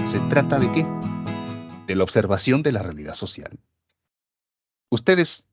¿Se trata de qué? De la observación de la realidad social. Ustedes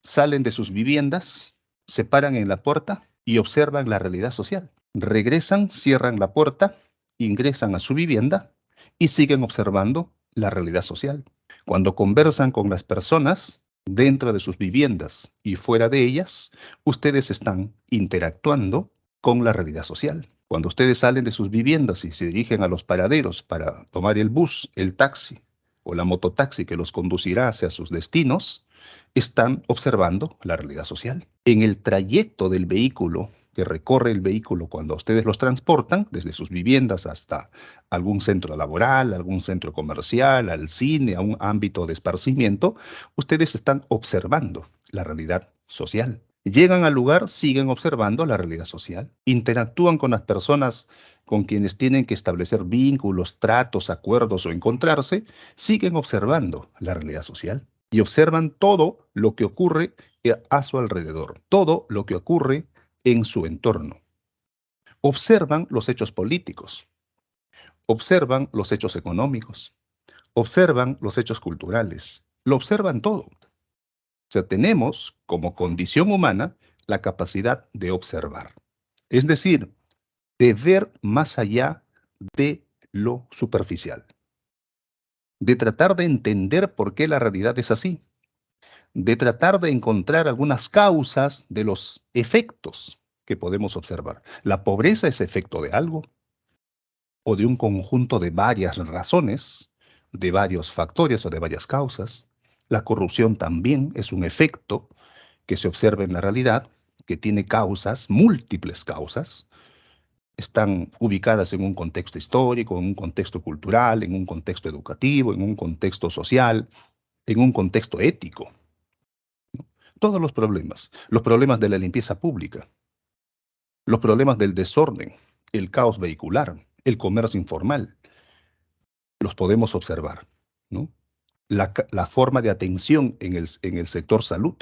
salen de sus viviendas, se paran en la puerta y observan la realidad social. Regresan, cierran la puerta, ingresan a su vivienda y siguen observando la realidad social. Cuando conversan con las personas dentro de sus viviendas y fuera de ellas, ustedes están interactuando con la realidad social. Cuando ustedes salen de sus viviendas y se dirigen a los paraderos para tomar el bus, el taxi o la mototaxi que los conducirá hacia sus destinos, están observando la realidad social. En el trayecto del vehículo, que recorre el vehículo cuando ustedes los transportan, desde sus viviendas hasta algún centro laboral, algún centro comercial, al cine, a un ámbito de esparcimiento, ustedes están observando la realidad social. Llegan al lugar, siguen observando la realidad social. Interactúan con las personas con quienes tienen que establecer vínculos, tratos, acuerdos o encontrarse, siguen observando la realidad social y observan todo lo que ocurre a su alrededor, todo lo que ocurre en su entorno. Observan los hechos políticos, observan los hechos económicos, observan los hechos culturales, lo observan todo. O sea, tenemos como condición humana la capacidad de observar, es decir, de ver más allá de lo superficial, de tratar de entender por qué la realidad es así, de tratar de encontrar algunas causas de los efectos que podemos observar. La pobreza es efecto de algo o de un conjunto de varias razones, de varios factores o de varias causas. La corrupción también es un efecto que se observa en la realidad, que tiene causas, múltiples causas. Están ubicadas en un contexto histórico, en un contexto cultural, en un contexto educativo, en un contexto social, en un contexto ético. Todos los problemas de la limpieza pública, los problemas del desorden, el caos vehicular, el comercio informal, los podemos observar, ¿no? La forma de atención en el sector salud,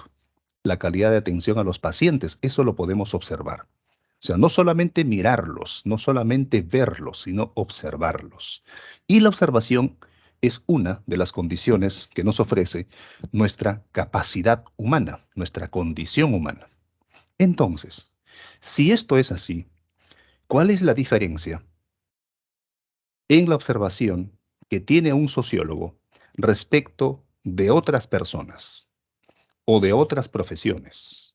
la calidad de atención a los pacientes, eso lo podemos observar. O sea, no solamente mirarlos, no solamente verlos, sino observarlos. Y la observación es una de las condiciones que nos ofrece nuestra capacidad humana, nuestra condición humana. Entonces, si esto es así, ¿cuál es la diferencia en la observación que tiene un sociólogo respecto de otras personas o de otras profesiones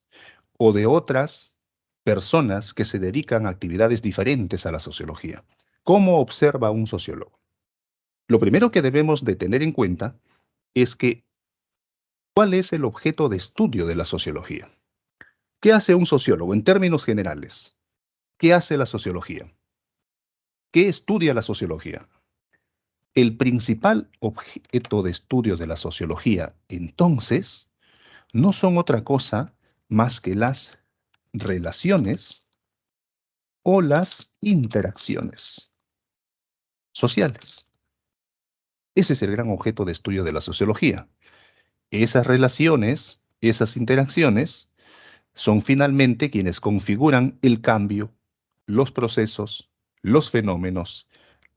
o de otras personas que se dedican a actividades diferentes a la sociología? ¿Cómo observa un sociólogo? Lo primero que debemos de tener en cuenta es que ¿cuál es el objeto de estudio de la sociología? ¿Qué hace un sociólogo en términos generales? ¿Qué hace la sociología? ¿Qué estudia la sociología? El principal objeto de estudio de la sociología, entonces, no son otra cosa más que las relaciones o las interacciones sociales. Ese es el gran objeto de estudio de la sociología. Esas relaciones, esas interacciones, son finalmente quienes configuran el cambio, los procesos, los fenómenos,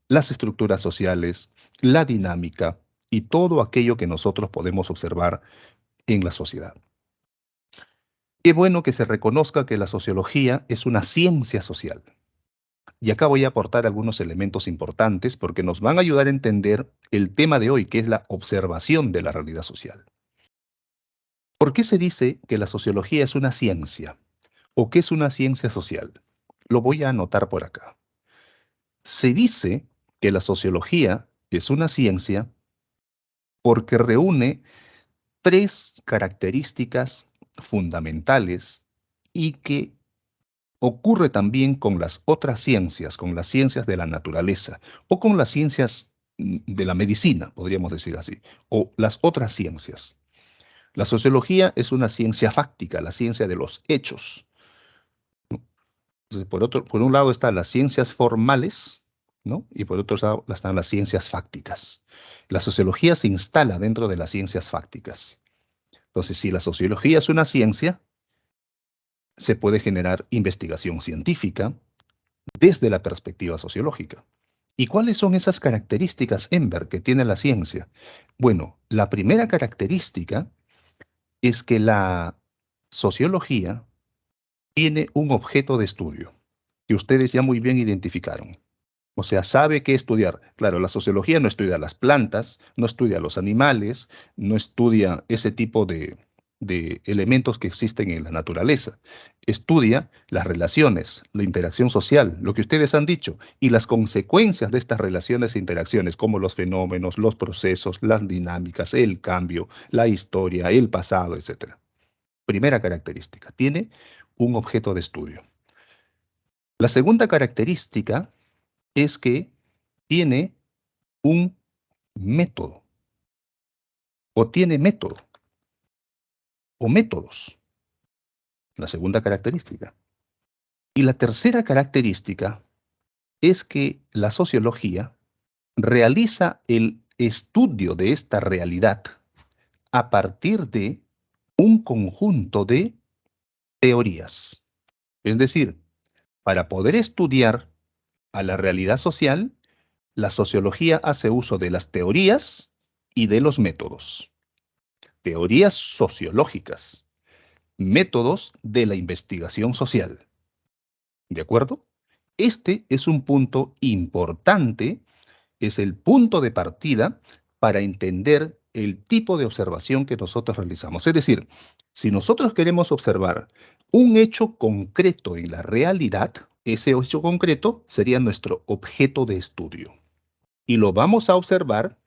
las estructuras sociales, la dinámica y todo aquello que nosotros podemos observar en la sociedad. Qué bueno que se reconozca que la sociología es una ciencia social. Y acá voy a aportar algunos elementos importantes porque nos van a ayudar a entender el tema de hoy, que es la observación de la realidad social. ¿Por qué se dice que la sociología es una ciencia o que es una ciencia social? Lo voy a anotar por acá. Se dice que la sociología es una ciencia porque reúne tres características fundamentales y que ocurre también con las otras ciencias, con las ciencias de la naturaleza o con las ciencias de la medicina, podríamos decir así, o las otras ciencias. La sociología es una ciencia fáctica, la ciencia de los hechos. Entonces, por un lado están las ciencias formales, ¿no? Y por otro lado están las ciencias fácticas. La sociología se instala dentro de las ciencias fácticas. Entonces, si la sociología es una ciencia, se puede generar investigación científica desde la perspectiva sociológica. ¿Y cuáles son esas características, Enver, que tiene la ciencia? Bueno, la primera característica es que la sociología tiene un objeto de estudio que ustedes ya muy bien identificaron. O sea, sabe qué estudiar. Claro, la sociología no estudia las plantas, no estudia los animales, no estudia ese tipo de elementos que existen en la naturaleza. Estudia las relaciones, la interacción social, lo que ustedes han dicho, y las consecuencias de estas relaciones e interacciones, como los fenómenos, los procesos, las dinámicas, el cambio, la historia, el pasado, etc. Primera característica, tiene un objeto de estudio. La segunda característica es que tiene un método, o tiene método, o métodos, la segunda característica. Y la tercera característica es que la sociología realiza el estudio de esta realidad a partir de un conjunto de teorías. Es decir, para poder estudiar a la realidad social, la sociología hace uso de las teorías y de los métodos. Teorías sociológicas, métodos de la investigación social. ¿De acuerdo? Este es un punto importante, es el punto de partida para entender el tipo de observación que nosotros realizamos. Es decir, si nosotros queremos observar un hecho concreto en la realidad, ese hecho concreto sería nuestro objeto de estudio. Y lo vamos a observar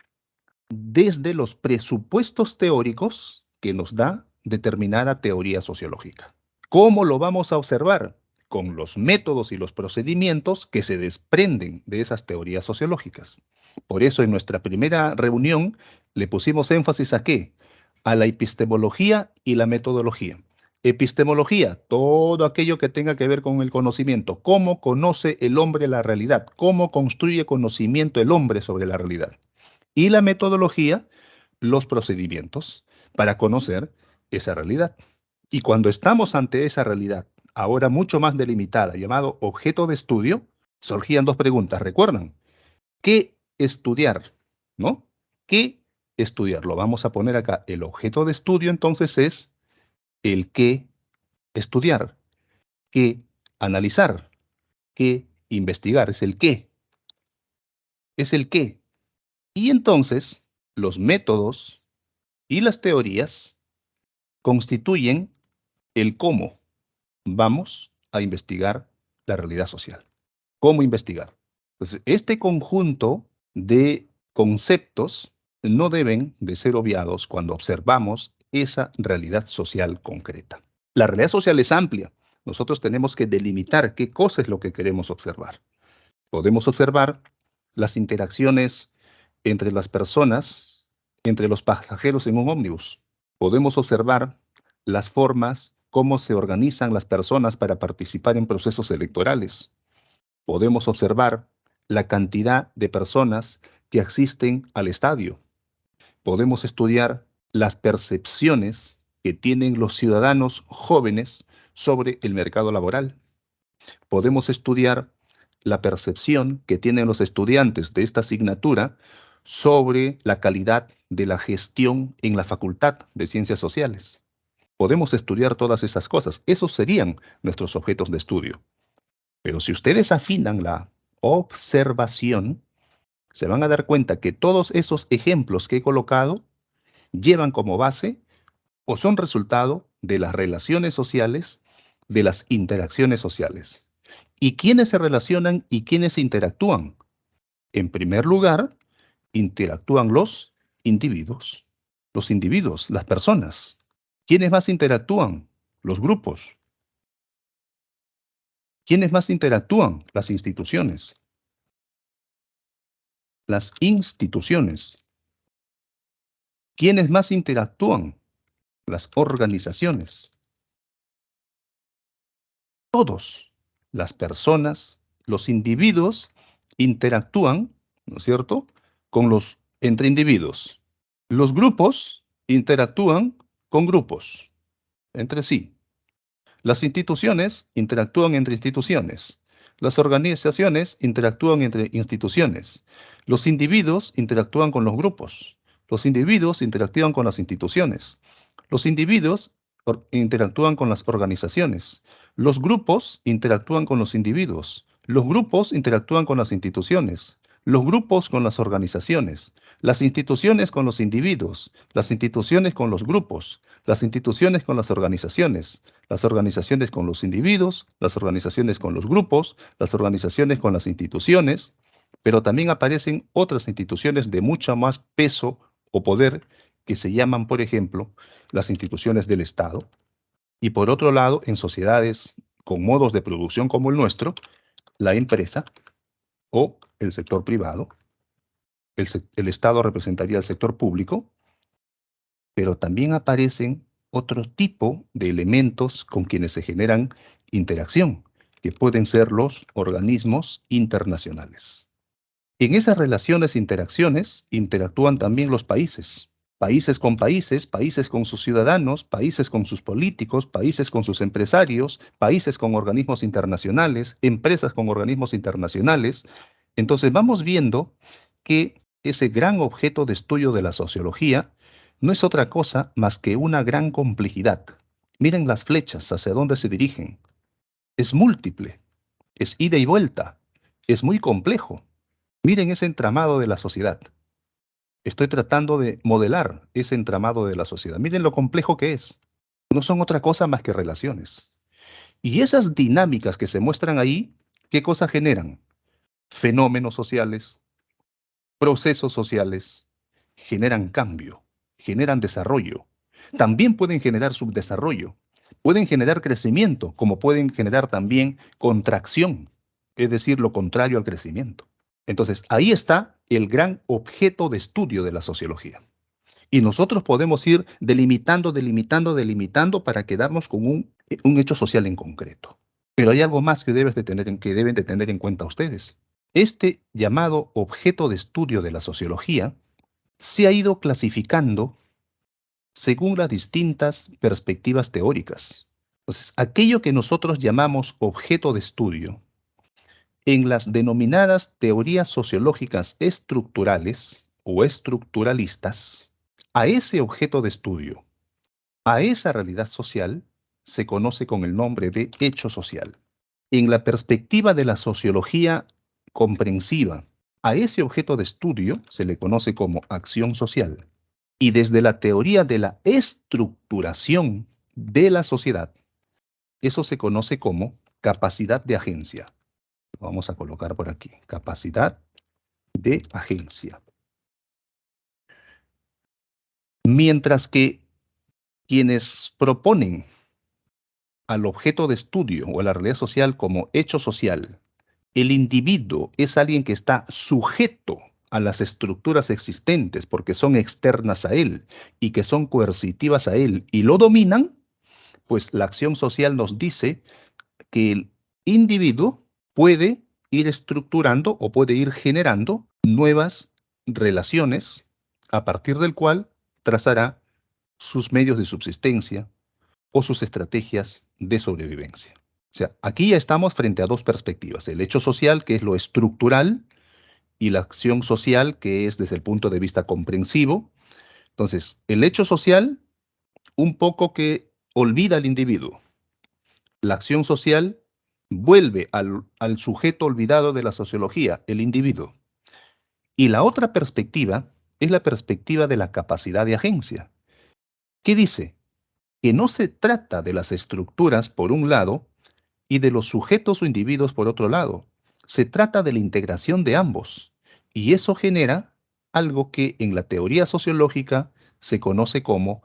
desde los presupuestos teóricos que nos da determinada teoría sociológica. ¿Cómo lo vamos a observar? Con los métodos y los procedimientos que se desprenden de esas teorías sociológicas. Por eso en nuestra primera reunión le pusimos énfasis a qué? A la epistemología y la metodología. Epistemología, todo aquello que tenga que ver con el conocimiento, cómo conoce el hombre la realidad, cómo construye conocimiento el hombre sobre la realidad. Y la metodología, los procedimientos para conocer esa realidad. Y cuando estamos ante esa realidad, ahora mucho más delimitada, llamado objeto de estudio, surgían dos preguntas. ¿Recuerdan? ¿Qué estudiar? ¿No? ¿Qué estudiar? Lo vamos a poner acá. El objeto de estudio entonces es el qué estudiar, qué analizar, qué investigar. Es el qué. Es el qué. Y entonces los métodos y las teorías constituyen el cómo vamos a investigar la realidad social. ¿Cómo investigar? Pues este conjunto de conceptos no deben de ser obviados cuando observamos esa realidad social concreta. La realidad social es amplia. Nosotros tenemos que delimitar qué cosa es lo que queremos observar. Podemos observar las interacciones entre las personas, entre los pasajeros en un ómnibus. Podemos observar las formas, cómo se organizan las personas para participar en procesos electorales. Podemos observar la cantidad de personas que asisten al estadio. Podemos estudiar las percepciones que tienen los ciudadanos jóvenes sobre el mercado laboral. Podemos estudiar la percepción que tienen los estudiantes de esta asignatura sobre la calidad de la gestión en la Facultad de Ciencias Sociales. Podemos estudiar todas esas cosas. Esos serían nuestros objetos de estudio. Pero si ustedes afinan la observación, se van a dar cuenta que todos esos ejemplos que he colocado llevan como base o son resultado de las relaciones sociales, de las interacciones sociales. ¿Y quiénes se relacionan y quiénes interactúan? En primer lugar, interactúan los individuos, las personas. ¿Quiénes más interactúan? Los grupos. ¿Quiénes más interactúan? Las instituciones. Las instituciones. ¿Quiénes más interactúan? Las organizaciones. Todos, las personas, los individuos interactúan, ¿no es cierto?, entre individuos. Los grupos interactúan con grupos, entre sí. Las instituciones interactúan entre instituciones. Las organizaciones interactúan entre instituciones. Los individuos interactúan con los grupos. Los individuos interactúan con las instituciones. Los individuos interactúan con las organizaciones. Los grupos interactúan con los individuos. Los grupos interactúan con las instituciones. Los grupos con las organizaciones. Las instituciones con los individuos. Las instituciones con los grupos. Las instituciones con las organizaciones. Las organizaciones con los individuos, las organizaciones con los grupos, las organizaciones con las instituciones, pero también aparecen otras instituciones de mucho más peso o poder que se llaman, por ejemplo, las instituciones del Estado. Y por otro lado, en sociedades con modos de producción como el nuestro, la empresa o el sector privado. El Estado representaría el sector público, pero también aparecen otro tipo de elementos con quienes se generan interacción, que pueden ser los organismos internacionales. En esas relaciones e interacciones interactúan también los países, países con sus ciudadanos, países con sus políticos, países con sus empresarios, países con organismos internacionales, empresas con organismos internacionales. Entonces vamos viendo que ese gran objeto de estudio de la sociología no es otra cosa más que una gran complejidad. Miren las flechas hacia dónde se dirigen. Es múltiple, es ida y vuelta, es muy complejo. Miren ese entramado de la sociedad. Estoy tratando de modelar ese entramado de la sociedad. Miren lo complejo que es. No son otra cosa más que relaciones. Y esas dinámicas que se muestran ahí, ¿qué cosa generan? Fenómenos sociales, procesos sociales, generan cambio, generan desarrollo. También pueden generar subdesarrollo, pueden generar crecimiento, como pueden generar también contracción, es decir, lo contrario al crecimiento. Entonces, ahí está el gran objeto de estudio de la sociología. Y nosotros podemos ir delimitando para quedarnos con un hecho social en concreto. Pero hay algo más que deben de tener en cuenta ustedes. Este llamado objeto de estudio de la sociología se ha ido clasificando según las distintas perspectivas teóricas. Entonces, aquello que nosotros llamamos objeto de estudio, en las denominadas teorías sociológicas estructurales o estructuralistas, a ese objeto de estudio, a esa realidad social, se conoce con el nombre de hecho social. En la perspectiva de la sociología comprensiva, a ese objeto de estudio se le conoce como acción social. Y desde la teoría de la estructuración de la sociedad, eso se conoce como capacidad de agencia. Vamos a colocar por aquí, capacidad de agencia. Mientras que quienes proponen al objeto de estudio o a la realidad social como hecho social, el individuo es alguien que está sujeto a las estructuras existentes porque son externas a él y que son coercitivas a él y lo dominan, pues la acción social nos dice que el individuo puede ir estructurando o puede ir generando nuevas relaciones a partir del cual trazará sus medios de subsistencia o sus estrategias de sobrevivencia. O sea, aquí ya estamos frente a dos perspectivas, el hecho social, que es lo estructural, y la acción social, que es desde el punto de vista comprensivo. Entonces, el hecho social, un poco que olvida al individuo. La acción social vuelve al sujeto olvidado de la sociología, el individuo. Y la otra perspectiva es la perspectiva de la capacidad de agencia. ¿Qué dice? Que no se trata de las estructuras, por un lado, y de los sujetos o individuos, por otro lado. Se trata de la integración de ambos. Y eso genera algo que en la teoría sociológica se conoce como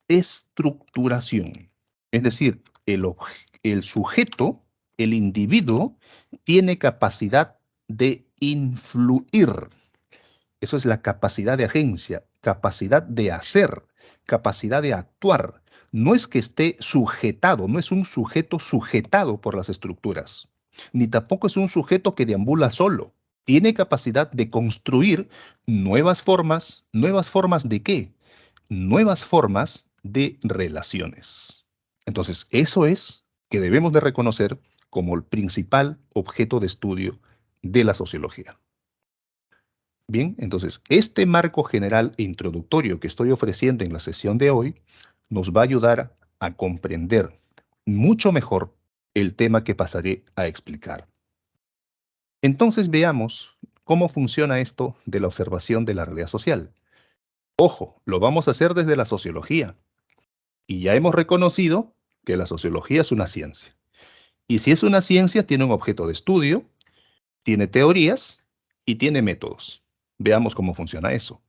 estructuración. Es decir, el sujeto, el individuo, tiene capacidad de influir. Eso es la capacidad de agencia, capacidad de hacer, capacidad de actuar. No es que esté sujetado, no es un sujeto sujetado por las estructuras, ni tampoco es un sujeto que deambula solo. Tiene capacidad de construir nuevas formas ¿de qué? Nuevas formas de relaciones. Entonces, eso es que debemos de reconocer como el principal objeto de estudio de la sociología. Bien, entonces, este marco general e introductorio que estoy ofreciendo en la sesión de hoy nos va a ayudar a comprender mucho mejor el tema que pasaré a explicar. Entonces, veamos cómo funciona esto de la observación de la realidad social. Ojo, lo vamos a hacer desde la sociología. Y ya hemos reconocido que la sociología es una ciencia. Y si es una ciencia, tiene un objeto de estudio, tiene teorías y tiene métodos. Veamos cómo funciona eso.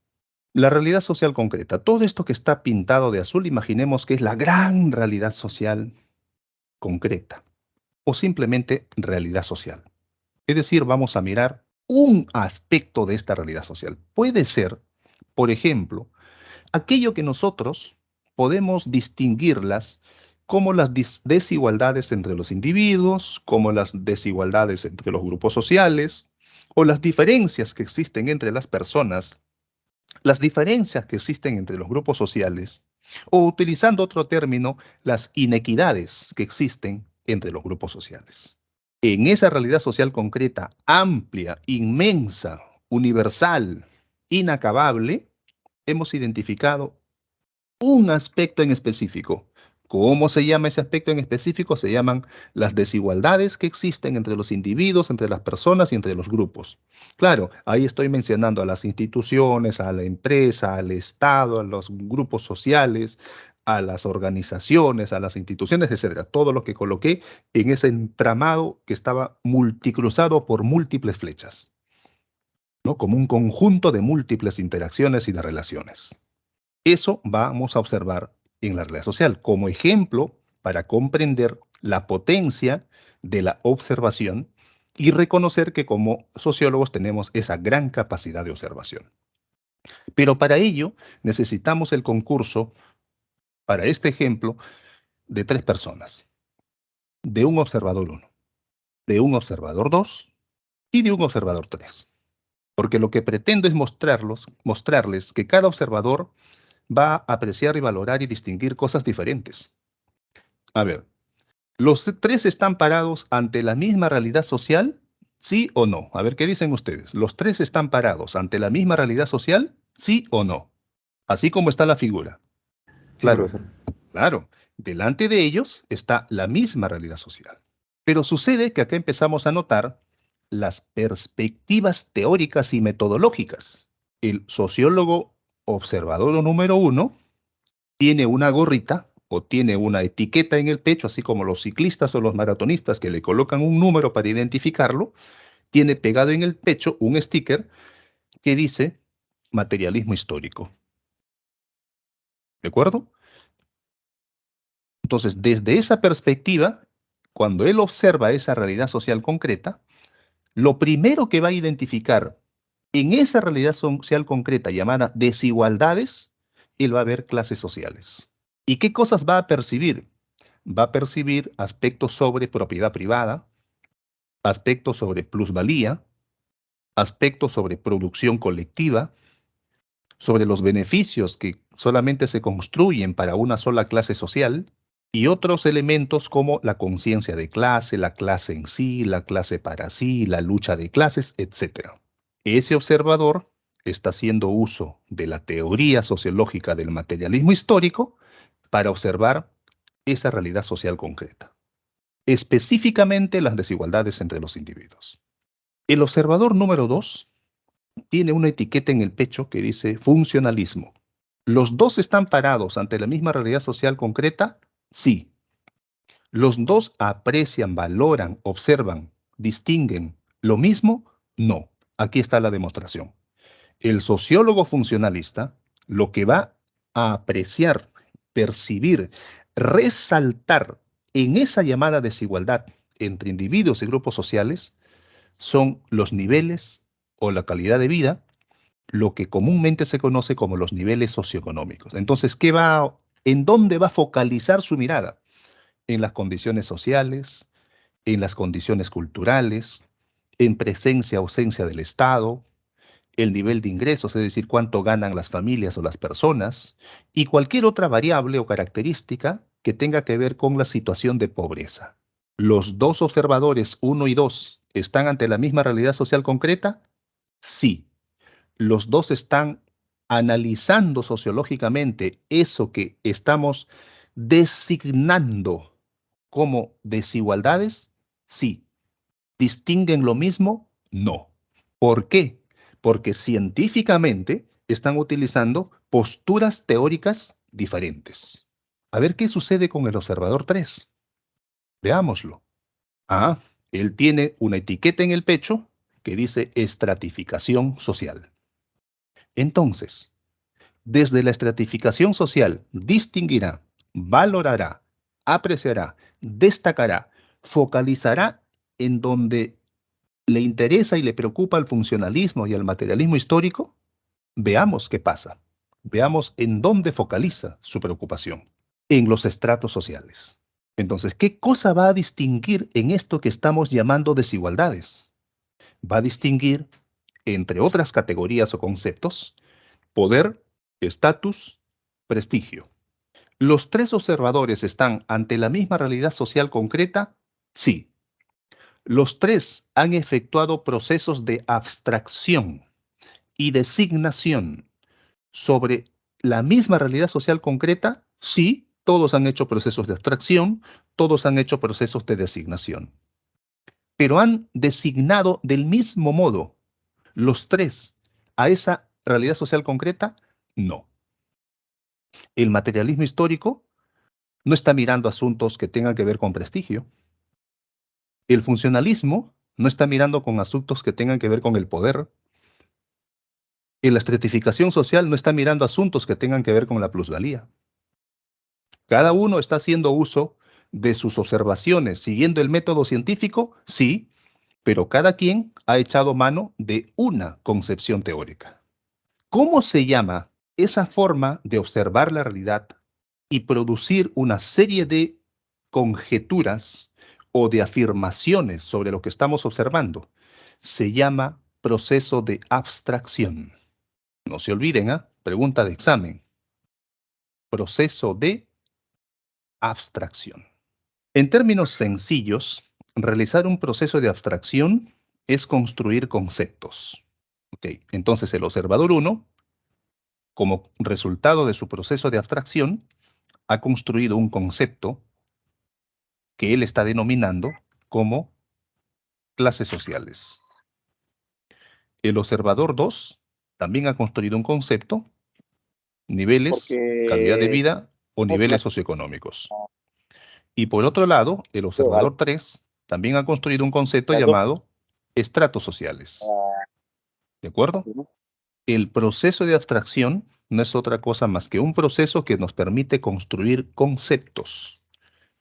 La realidad social concreta. Todo esto que está pintado de azul, imaginemos que es la gran realidad social concreta o simplemente realidad social. Es decir, vamos a mirar un aspecto de esta realidad social. Puede ser, por ejemplo, aquello que nosotros podemos distinguirlas como las desigualdades entre los individuos, como las desigualdades entre los grupos sociales, o las diferencias que existen entre las personas, las diferencias que existen entre los grupos sociales, o utilizando otro término, las inequidades que existen entre los grupos sociales. En esa realidad social concreta, amplia, inmensa, universal, inacabable, hemos identificado un aspecto en específico. ¿Cómo se llama ese aspecto en específico? Se llaman las desigualdades que existen entre los individuos, entre las personas y entre los grupos. Claro, ahí estoy mencionando a las instituciones, a la empresa, al Estado, a los grupos sociales, a las organizaciones, a las instituciones, etcétera. Todo lo que coloqué en ese entramado que estaba multicruzado por múltiples flechas, ¿no? Como un conjunto de múltiples interacciones y de relaciones. Eso vamos a observar en la realidad social como ejemplo para comprender la potencia de la observación y reconocer que como sociólogos tenemos esa gran capacidad de observación. Pero para ello necesitamos el concurso, para este ejemplo, de 3 personas, de un observador 1, de un observador 2 y de un observador 3. Porque lo que pretendo es mostrarles que cada observador va a apreciar y valorar y distinguir cosas diferentes. A ver, ¿los 3 están parados ante la misma realidad social? ¿Sí o no? A ver, ¿qué dicen ustedes? ¿Los 3 están parados ante la misma realidad social? ¿Sí o no? Así como está la figura. Sí, Claro, profesor. claro. Delante de ellos está la misma realidad social. Pero sucede que acá empezamos a notar las perspectivas teóricas y metodológicas. El sociólogo observador número 1 tiene una gorrita o tiene una etiqueta en el pecho, así como los ciclistas o los maratonistas que le colocan un número para identificarlo, tiene pegado en el pecho un sticker que dice materialismo histórico. ¿De acuerdo? Entonces, desde esa perspectiva, cuando él observa esa realidad social concreta, lo primero que va a identificar en esa realidad social concreta llamada desigualdades, él va a ver clases sociales. ¿Y qué cosas va a percibir? Va a percibir aspectos sobre propiedad privada, aspectos sobre plusvalía, aspectos sobre producción colectiva, sobre los beneficios que solamente se construyen para una sola clase social, y otros elementos como la conciencia de clase, la clase en sí, la clase para sí, la lucha de clases, etc. Ese observador está haciendo uso de la teoría sociológica del materialismo histórico para observar esa realidad social concreta, específicamente las desigualdades entre los individuos. El observador número 2 tiene una etiqueta en el pecho que dice funcionalismo. ¿Los dos están parados ante la misma realidad social concreta? Sí. ¿Los dos aprecian, valoran, observan, distinguen lo mismo? No. Aquí está la demostración. El sociólogo funcionalista lo que va a apreciar, percibir, resaltar en esa llamada desigualdad entre individuos y grupos sociales son los niveles o la calidad de vida, lo que comúnmente se conoce como los niveles socioeconómicos. Entonces, ¿en dónde va a focalizar su mirada? En las condiciones sociales, en las condiciones culturales, en presencia, ausencia del Estado, el nivel de ingresos, es decir, cuánto ganan las familias o las personas, y cualquier otra variable o característica que tenga que ver con la situación de pobreza. ¿Los dos observadores, 1 y 2, están ante la misma realidad social concreta? Sí. Los dos están analizando sociológicamente eso que estamos designando como desigualdades. Sí. ¿Distinguen lo mismo? No. ¿Por qué? Porque científicamente están utilizando posturas teóricas diferentes. A ver qué sucede con el observador 3. Veámoslo. Ah, él tiene una etiqueta en el pecho que dice estratificación social. Entonces, desde la estratificación social, distinguirá, valorará, apreciará, destacará, focalizará en donde le interesa y le preocupa el funcionalismo y el materialismo histórico. Veamos qué pasa. Veamos en dónde focaliza su preocupación. En los estratos sociales. Entonces, ¿qué cosa va a distinguir en esto que estamos llamando desigualdades? Va a distinguir, entre otras categorías o conceptos, poder, estatus, prestigio. ¿Los tres observadores están ante la misma realidad social concreta? Sí. Los tres han efectuado procesos de abstracción y designación sobre la misma realidad social concreta. Sí, todos han hecho procesos de abstracción, todos han hecho procesos de designación. Pero han designado del mismo modo los tres a esa realidad social concreta. No. El materialismo histórico no está mirando asuntos que tengan que ver con prestigio. El funcionalismo no está mirando con asuntos que tengan que ver con el poder. Y la estratificación social no está mirando asuntos que tengan que ver con la plusvalía. Cada uno está haciendo uso de sus observaciones siguiendo el método científico, sí, pero cada quien ha echado mano de una concepción teórica. ¿Cómo se llama esa forma de observar la realidad y producir una serie de conjeturas o de afirmaciones sobre lo que estamos observando? Se llama proceso de abstracción. No se olviden, pregunta de examen. Proceso de abstracción. En términos sencillos, realizar un proceso de abstracción es construir conceptos. Entonces el observador 1, como resultado de su proceso de abstracción, ha construido un concepto que él está denominando como clases sociales. El observador 2 también ha construido un concepto, niveles, calidad de Porque vida o niveles socioeconómicos. Y por otro lado, el observador 3 también ha construido un concepto las dos. llamado estratos sociales. ¿De acuerdo? El proceso de abstracción no es otra cosa más que un proceso que nos permite construir conceptos.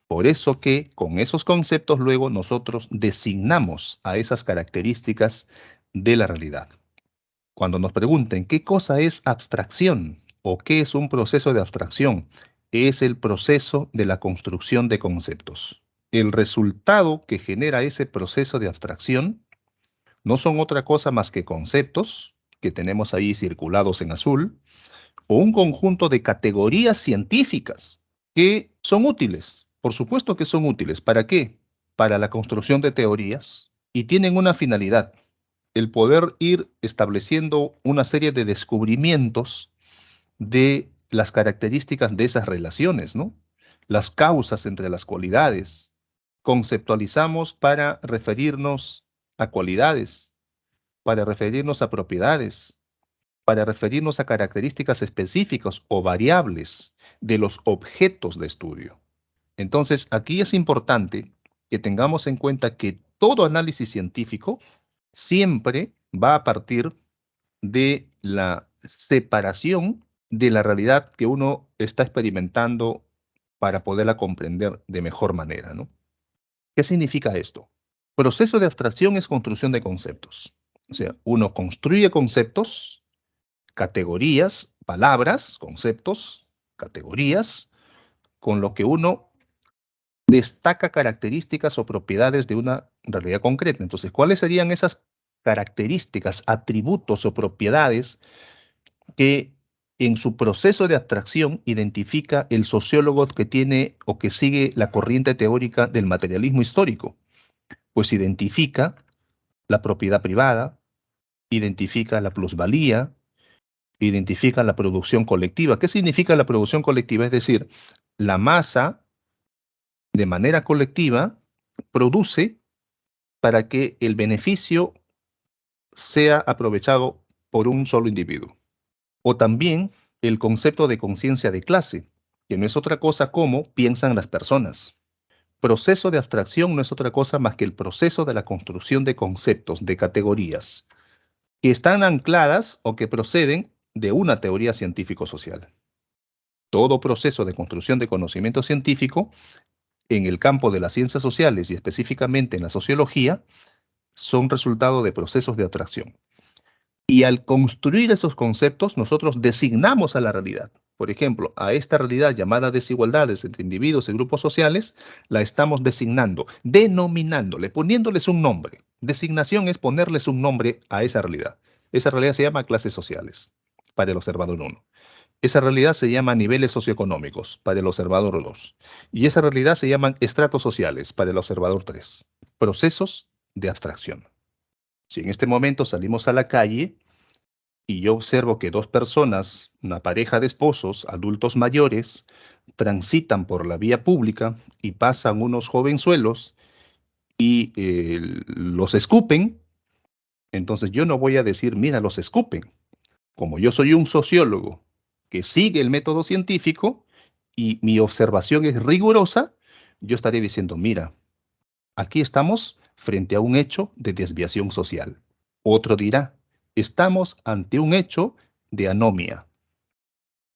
Por eso que con esos conceptos luego nosotros designamos a esas características de la realidad. Cuando nos pregunten qué cosa es abstracción o qué es un proceso de abstracción, es el proceso de la construcción de conceptos. El resultado que genera ese proceso de abstracción no son otra cosa más que conceptos que tenemos ahí circulados en azul, o un conjunto de categorías científicas que son útiles. Por supuesto que son útiles. ¿Para qué? Para la construcción de teorías y tienen una finalidad, el poder ir estableciendo una serie de descubrimientos de las características de esas relaciones, ¿no? Las causas entre las cualidades. Conceptualizamos para referirnos a cualidades, para referirnos a propiedades, para referirnos a características específicas o variables de los objetos de estudio. Entonces, aquí es importante que tengamos en cuenta que todo análisis científico siempre va a partir de la separación de la realidad que uno está experimentando para poderla comprender de mejor manera, ¿no? ¿Qué significa esto? Proceso de abstracción es construcción de conceptos. O sea, uno construye conceptos, categorías, palabras, conceptos, categorías, con lo que uno destaca características o propiedades de una realidad concreta. Entonces, ¿cuáles serían esas características, atributos o propiedades que en su proceso de abstracción identifica el sociólogo que tiene o que sigue la corriente teórica del materialismo histórico? Pues identifica la propiedad privada, identifica la plusvalía, identifica la producción colectiva. ¿Qué significa la producción colectiva? Es decir, la masa de manera colectiva produce para que el beneficio sea aprovechado por un solo individuo. O también el concepto de conciencia de clase, que no es otra cosa como piensan las personas. Proceso de abstracción no es otra cosa más que el proceso de la construcción de conceptos, de categorías, que están ancladas o que proceden de una teoría científico-social. Todo proceso de construcción de conocimiento científico en el campo de las ciencias sociales y específicamente en la sociología son resultado de procesos de abstracción. Y al construir esos conceptos, nosotros designamos a la realidad. Por ejemplo, a esta realidad llamada desigualdades entre individuos y grupos sociales, la estamos designando, denominándole, poniéndoles un nombre. Designación es ponerles un nombre a esa realidad. Esa realidad se llama clases sociales, para el observador 1. Esa realidad se llama niveles socioeconómicos, para el observador 2. Y esa realidad se llaman estratos sociales, para el observador 3. Procesos de abstracción. Si en este momento salimos a la calle y yo observo que dos personas, una pareja de esposos, adultos mayores, transitan por la vía pública y pasan unos jovenzuelos y los escupen, entonces yo no voy a decir, mira, los escupen. Como yo soy un sociólogo que sigue el método científico y mi observación es rigurosa, yo estaré diciendo, mira, aquí estamos frente a un hecho de desviación social. Otro dirá, estamos ante un hecho de anomia.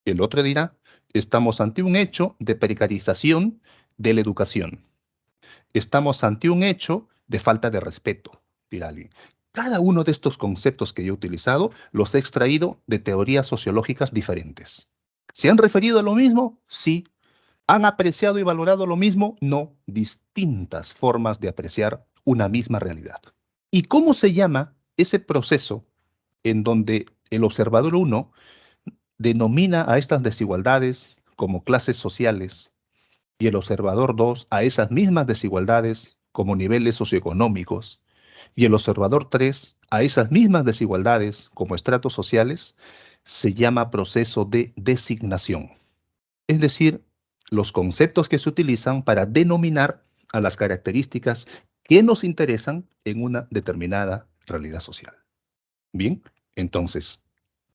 El otro dirá, estamos ante un hecho de precarización de la educación. Estamos ante un hecho de falta de respeto, dirá alguien. Cada uno de estos conceptos que yo he utilizado los he extraído de teorías sociológicas diferentes. ¿Se han referido a lo mismo? Sí. ¿Han apreciado y valorado lo mismo? No. Distintas formas de apreciar una misma realidad. ¿Y cómo se llama ese proceso en donde el observador 1 denomina a estas desigualdades como clases sociales y el observador 2 a esas mismas desigualdades como niveles socioeconómicos y el observador 3 a esas mismas desigualdades como estratos sociales? Se llama proceso de designación? Es decir, los conceptos que se utilizan para denominar a las características que nos interesan en una determinada realidad social. Bien, entonces,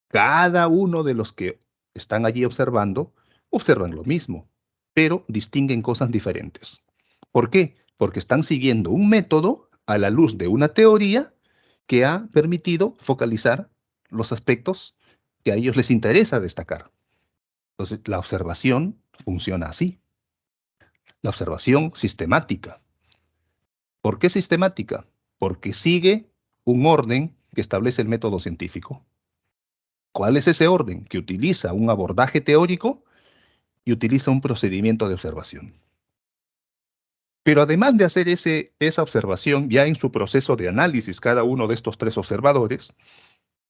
cada uno de los que están allí observando, observan lo mismo, pero distinguen cosas diferentes. ¿Por qué? Porque están siguiendo un método a la luz de una teoría que ha permitido focalizar los aspectos que a ellos les interesa destacar. Entonces, la observación funciona así. La observación sistemática. ¿Por qué sistemática? Porque sigue un orden que establece el método científico. ¿Cuál es ese orden? Que utiliza un abordaje teórico y utiliza un procedimiento de observación. Pero además de hacer esa observación, ya en su proceso de análisis, cada uno de estos tres observadores,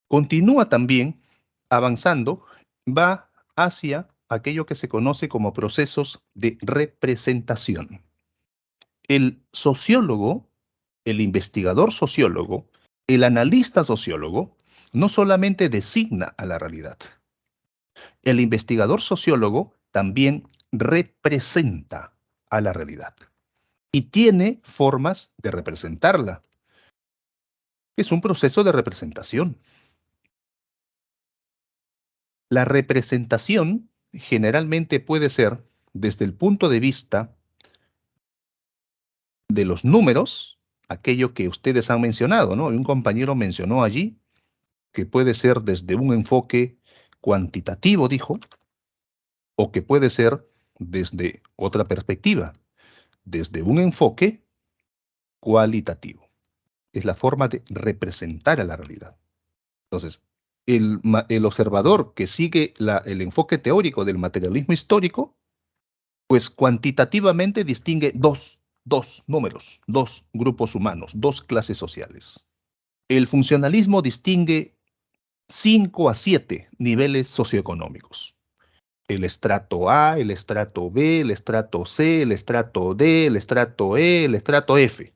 continúa también avanzando, va hacia aquello que se conoce como procesos de representación. El sociólogo, el investigador sociólogo, el analista sociólogo, no solamente designa a la realidad. El investigador sociólogo también representa a la realidad y tiene formas de representarla. Es un proceso de representación. La representación generalmente puede ser desde el punto de vista de los números, aquello que ustedes han mencionado, ¿no? Un compañero mencionó allí que puede ser desde un enfoque cuantitativo, dijo, o que puede ser desde otra perspectiva, desde un enfoque cualitativo. Es la forma de representar a la realidad. Entonces, el observador que sigue el enfoque teórico del materialismo histórico Pues cuantitativamente distingue dos números, dos grupos humanos, dos clases sociales. El funcionalismo distingue 5 a 7 niveles socioeconómicos. El estrato A, el estrato B, el estrato C, el estrato D, el estrato E, el estrato F.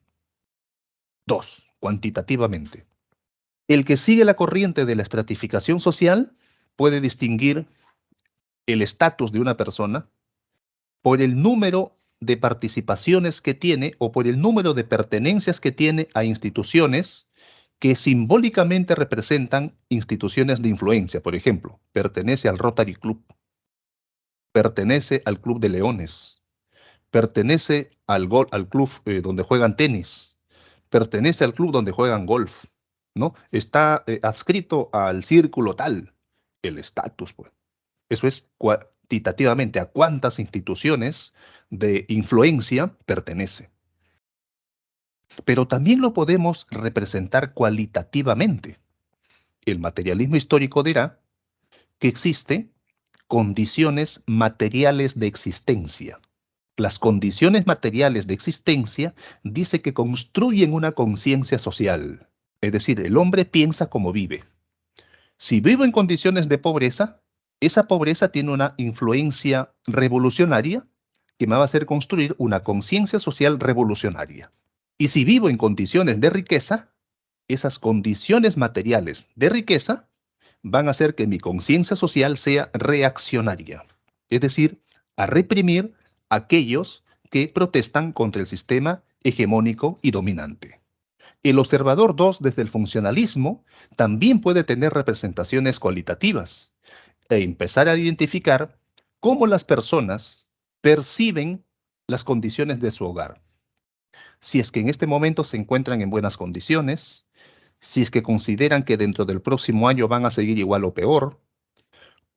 Dos, cuantitativamente. El que sigue la corriente de la estratificación social puede distinguir el estatus de una persona por el número de participaciones que tiene o por el número de pertenencias que tiene a instituciones que simbólicamente representan instituciones de influencia. Por ejemplo, pertenece al Rotary Club, pertenece al Club de Leones, pertenece al club donde juegan tenis, pertenece al club donde juegan golf, ¿no? Está adscrito al círculo tal, el estatus, pues. Eso es cuantitativamente a cuántas instituciones de influencia pertenece. Pero también lo podemos representar cualitativamente. El materialismo histórico dirá que existen condiciones materiales de existencia. Las condiciones materiales de existencia dice que construyen una conciencia social. Es decir, el hombre piensa como vive. Si vivo en condiciones de pobreza, esa pobreza tiene una influencia revolucionaria que me va a hacer construir una conciencia social revolucionaria. Y si vivo en condiciones de riqueza, esas condiciones materiales de riqueza van a hacer que mi conciencia social sea reaccionaria. Es decir, a reprimir a aquellos que protestan contra el sistema hegemónico y dominante. El observador 2 desde el funcionalismo también puede tener representaciones cualitativas e empezar a identificar cómo las personas perciben las condiciones de su hogar. Si es que en este momento se encuentran en buenas condiciones, si es que consideran que dentro del próximo año van a seguir igual o peor,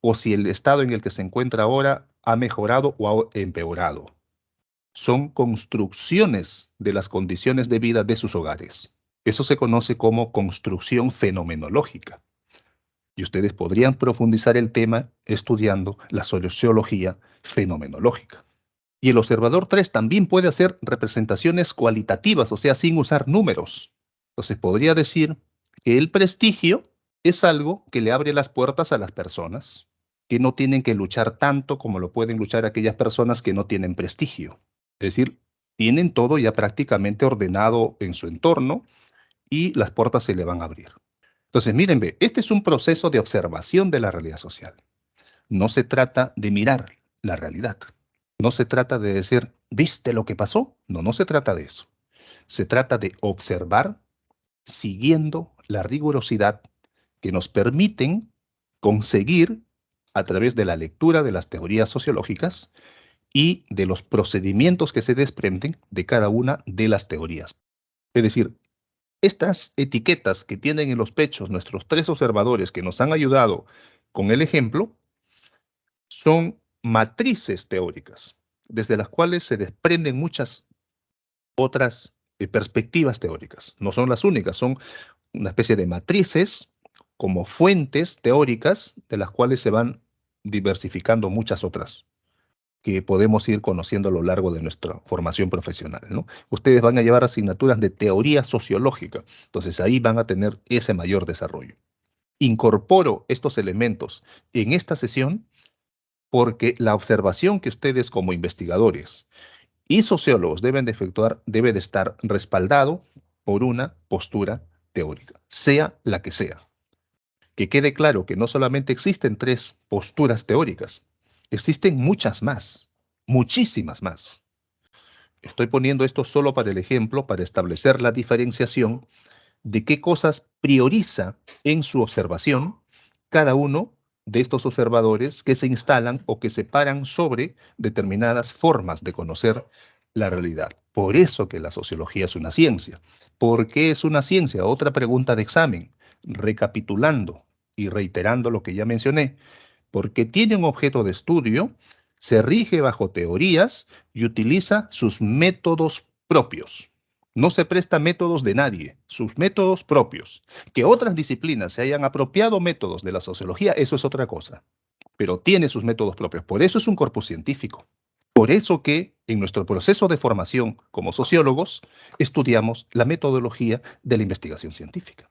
o si el estado en el que se encuentra ahora ha mejorado o ha empeorado. Son construcciones de las condiciones de vida de sus hogares. Eso se conoce como construcción fenomenológica. Y ustedes podrían profundizar el tema estudiando la sociología fenomenológica. Y el observador 3 también puede hacer representaciones cualitativas, o sea, sin usar números. Entonces podría decir que el prestigio es algo que le abre las puertas a las personas, que no tienen que luchar tanto como lo pueden luchar aquellas personas que no tienen prestigio. Es decir, tienen todo ya prácticamente ordenado en su entorno y las puertas se le van a abrir. Entonces, miren, ve, este es un proceso de observación de la realidad social. No se trata de mirar la realidad. No se trata de decir, ¿viste lo que pasó? No, no se trata de eso. Se trata de observar siguiendo la rigurosidad que nos permiten conseguir a través de la lectura de las teorías sociológicas y de los procedimientos que se desprenden de cada una de las teorías. Es decir, estas etiquetas que tienen en los pechos nuestros tres observadores que nos han ayudado con el ejemplo son matrices teóricas, desde las cuales se desprenden muchas otras perspectivas teóricas. No son las únicas, son una especie de matrices como fuentes teóricas de las cuales se van diversificando muchas otras que podemos ir conociendo a lo largo de nuestra formación profesional, ¿no? Ustedes van a llevar asignaturas de teoría sociológica, entonces ahí van a tener ese mayor desarrollo. Incorporo estos elementos en esta sesión porque la observación que ustedes como investigadores y sociólogos deben de efectuar debe de estar respaldado por una postura teórica, sea la que sea. Que quede claro que no solamente existen tres posturas teóricas, existen muchas más, muchísimas más. Estoy poniendo esto solo para el ejemplo, para establecer la diferenciación de qué cosas prioriza en su observación cada uno de estos observadores que se instalan o que se paran sobre determinadas formas de conocer la realidad. Por eso que la sociología es una ciencia. ¿Por qué es una ciencia? Otra pregunta de examen. Recapitulando y reiterando lo que ya mencioné, porque tiene un objeto de estudio, se rige bajo teorías y utiliza sus métodos propios. No se presta métodos de nadie, sus métodos propios. Que otras disciplinas se hayan apropiado métodos de la sociología, eso es otra cosa, pero tiene sus métodos propios. Por eso es un corpus científico. Por eso que en nuestro proceso de formación como sociólogos estudiamos la metodología de la investigación científica.